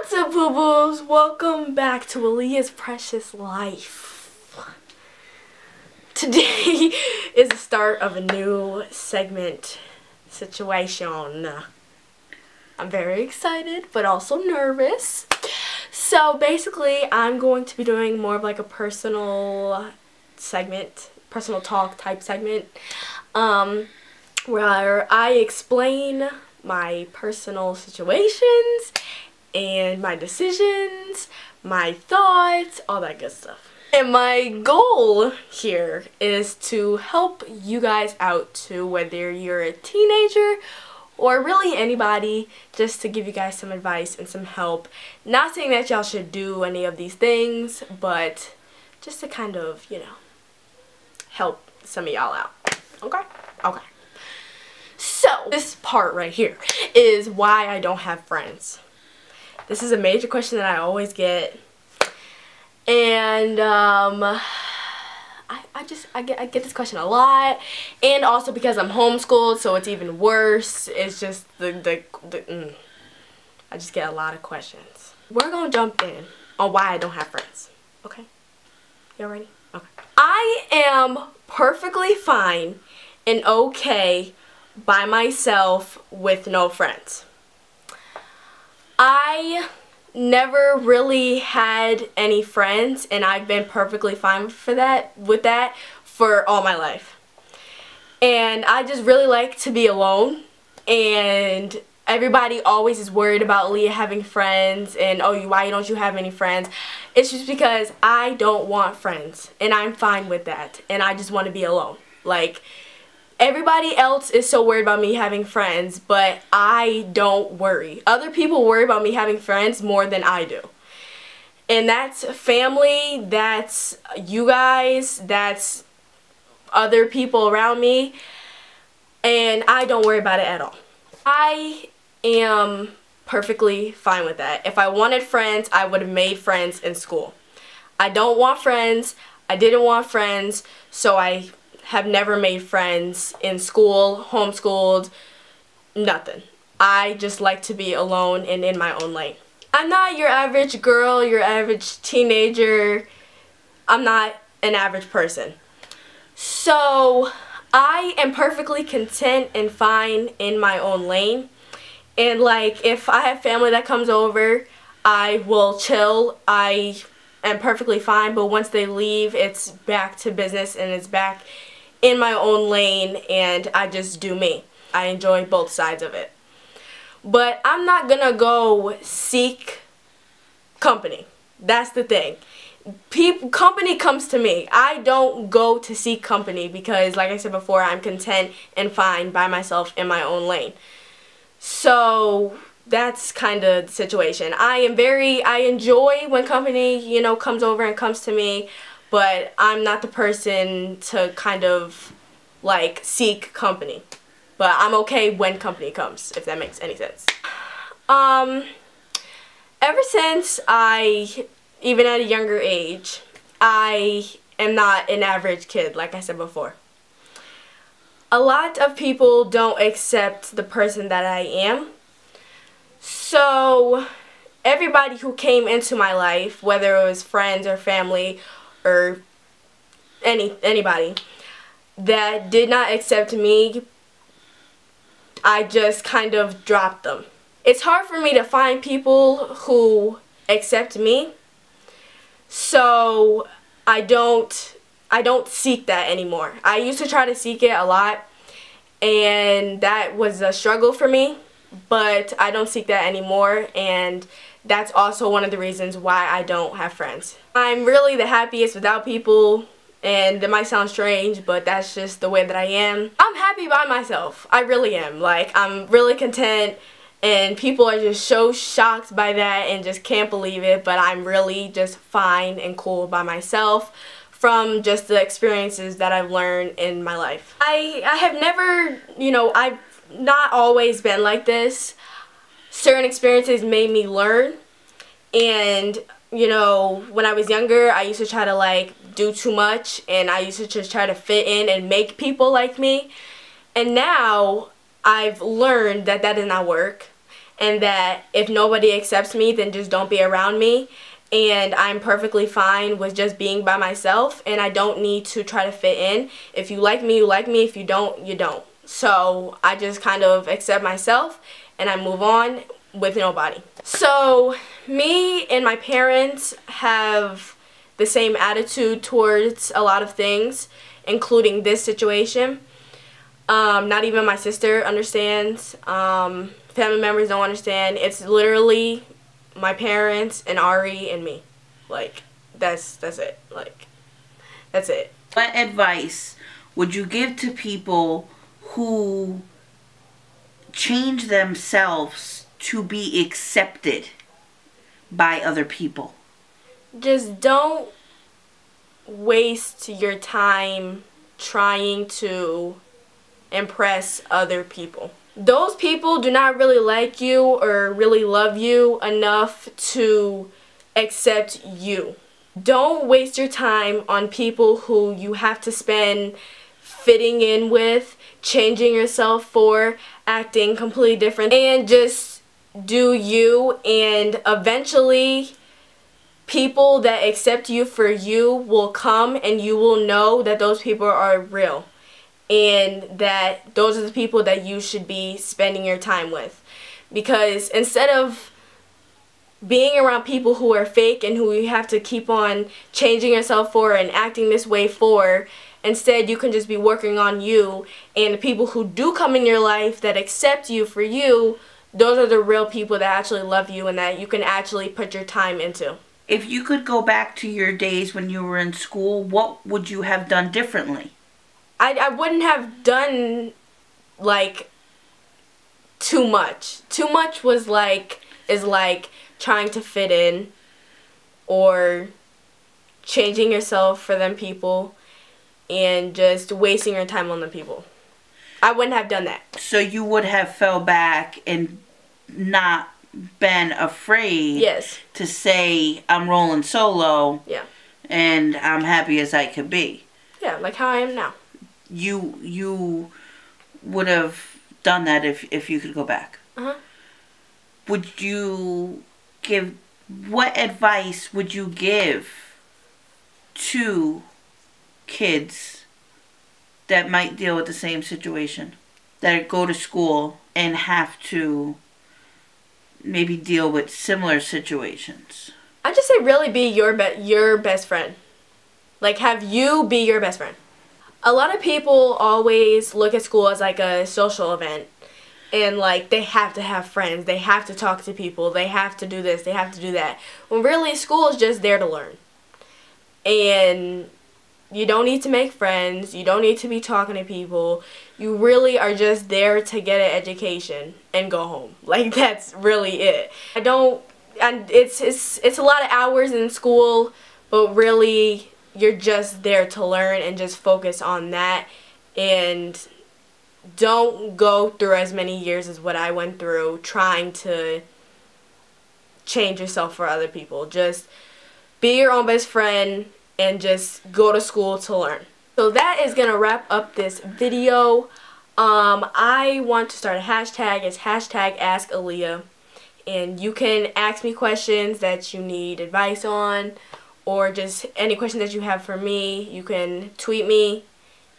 What's up, boo-boos? Welcome back to Alea's Precious Life. Today is the start of a new segment situation. I'm very excited, but also nervous. So basically, I'm going to be doing more of like a personal segment, personal talk type segment, where I explain my personal situations and my decisions, my thoughts, all that good stuff. And my goal here is to help you guys out too, whether you're a teenager or really anybody, just to give you guys some advice and some help. Not saying that y'all should do any of these things, but just to kind of, you know, help some of y'all out. Okay? Okay. So, this part right here is why I don't have friends. This is a major question that I always get, and I get this question a lot, and also because I'm homeschooled, so it's even worse. It's just I just get a lot of questions. We're gonna jump in on why I don't have friends. Okay, y'all ready? Okay. I am perfectly fine and okay by myself with no friends. I never really had any friends, and I've been perfectly fine with that for all my life. And I just really like to be alone, and everybody always is worried about Aleea having friends and, oh, why don't you have any friends? It's just because I don't want friends, and I'm fine with that, and I just want to be alone. Like, everybody else is so worried about me having friends, but I don't worry. Other people worry about me having friends more than I do. And that's family, that's you guys, that's other people around me, and I don't worry about it at all. I am perfectly fine with that. If I wanted friends, I would have made friends in school. I don't want friends, I didn't want friends, so I have never made friends in school, homeschooled, nothing. I just like to be alone and in my own lane. I'm not your average girl, your average teenager. I'm not an average person. So I am perfectly content and fine in my own lane. And like, if I have family that comes over, I will chill. I am perfectly fine, but once they leave, it's back to business and it's back in my own lane, and I just do me. I enjoy both sides of it. But I'm not gonna go seek company. That's the thing. Company comes to me. I don't go to seek company because, like I said before, I'm content and fine by myself in my own lane. So that's kind of the situation. I enjoy when company, you know, comes over and comes to me, but I'm not the person to kind of like seek company. But I'm okay when company comes, if that makes any sense. Ever since even at a younger age, I am not an average kid, like I said before. A lot of people don't accept the person that I am. So everybody who came into my life, whether it was friends or family, or anybody that did not accept me, I just kind of dropped them. It's hard for me to find people who accept me, so I don't seek that anymore. I used to try to seek it a lot, and that was a struggle for me, but I don't seek that anymore, and that's also one of the reasons why I don't have friends. I'm really the happiest without people, and it might sound strange, but that's just the way that I am. I'm happy by myself. I really am. Like, I'm really content, and people are just so shocked by that and just can't believe it, but I'm really just fine and cool by myself from just the experiences that I've learned in my life. I have never, you know, I've not always been like this. Certain experiences made me learn, and you know, when I was younger, I used to try to like do too much, and I used to just try to fit in and make people like me, and now I've learned that that does not work, and that if nobody accepts me, then just don't be around me. And I'm perfectly fine with just being by myself, and I don't need to try to fit in. If you like me, you like me. If you don't, you don't. So I just kind of accept myself and I move on with nobody. So me and my parents have the same attitude towards a lot of things, including this situation. Not even my sister understands. Family members don't understand. It's literally my parents and Ari and me. Like, that's it. Like, that's it. What advice would you give to people who change themselves to be accepted by other people? Just don't waste your time trying to impress other people. Those people do not really like you or really love you enough to accept you. Don't waste your time on people who you have to spend fitting in with, changing yourself for, acting completely different, and just do you. And eventually people that accept you for you will come, and you will know that those people are real, and that those are the people that you should be spending your time with. Because instead of being around people who are fake and who you have to keep on changing yourself for and acting this way for, instead you can just be working on you, and the people who do come in your life that accept you for you, those are the real people that actually love you and that you can actually put your time into. If you could go back to your days when you were in school, what would you have done differently? I wouldn't have done, like, too much. Too much is like trying to fit in or changing yourself for them people and just wasting your time on the people. I wouldn't have done that. So you would have fell back and not been afraid, yes, to say, I'm rolling solo, yeah, and I'm happy as I could be. Yeah, like how I am now. You would have done that if you could go back. Uh-huh. Would you give, what advice would you give to kids that might deal with the same situation, that go to school and have to maybe deal with similar situations? I just say really be your best friend. Like, have you be your best friend. A lot of people always look at school as like a social event, and like they have to have friends, they have to talk to people, they have to do this, they have to do that. When really school is just there to learn. And you don't need to make friends, you don't need to be talking to people. You really are just there to get an education and go home. Like, that's really it. It's a lot of hours in school, but really you're just there to learn and just focus on that. And don't go through as many years as what I went through trying to change yourself for other people. Just be your own best friend and just go to school to learn. So that is going to wrap up this video. I want to start a hashtag. It's hashtag Ask Aleea. And you can ask me questions that you need advice on, or just any questions that you have for me. You can tweet me,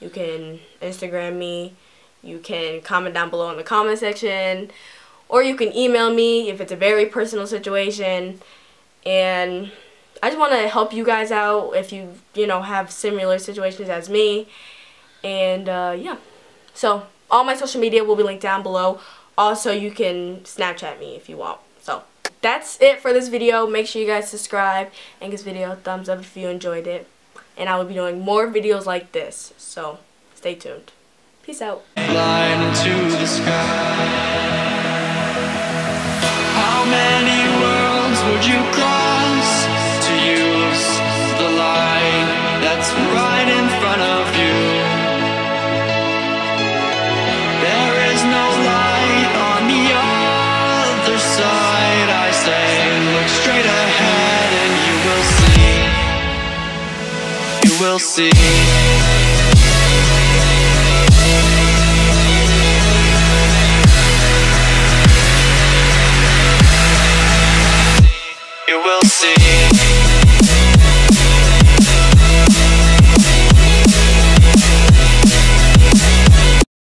you can Instagram me, you can comment down below in the comment section, or you can email me if it's a very personal situation. And I just want to help you guys out if you have similar situations as me. And yeah, so all my social media will be linked down below. Also, you can Snapchat me if you want. So that's it for this video. Make sure you guys subscribe and give this video a thumbs up if you enjoyed it. And I will be doing more videos like this, so stay tuned. Peace out. Flying into the sky. How many worlds would you cross to use the light that's right in front of you? There is no light on the other side. I say look straight ahead and you will see. You will see. You will see.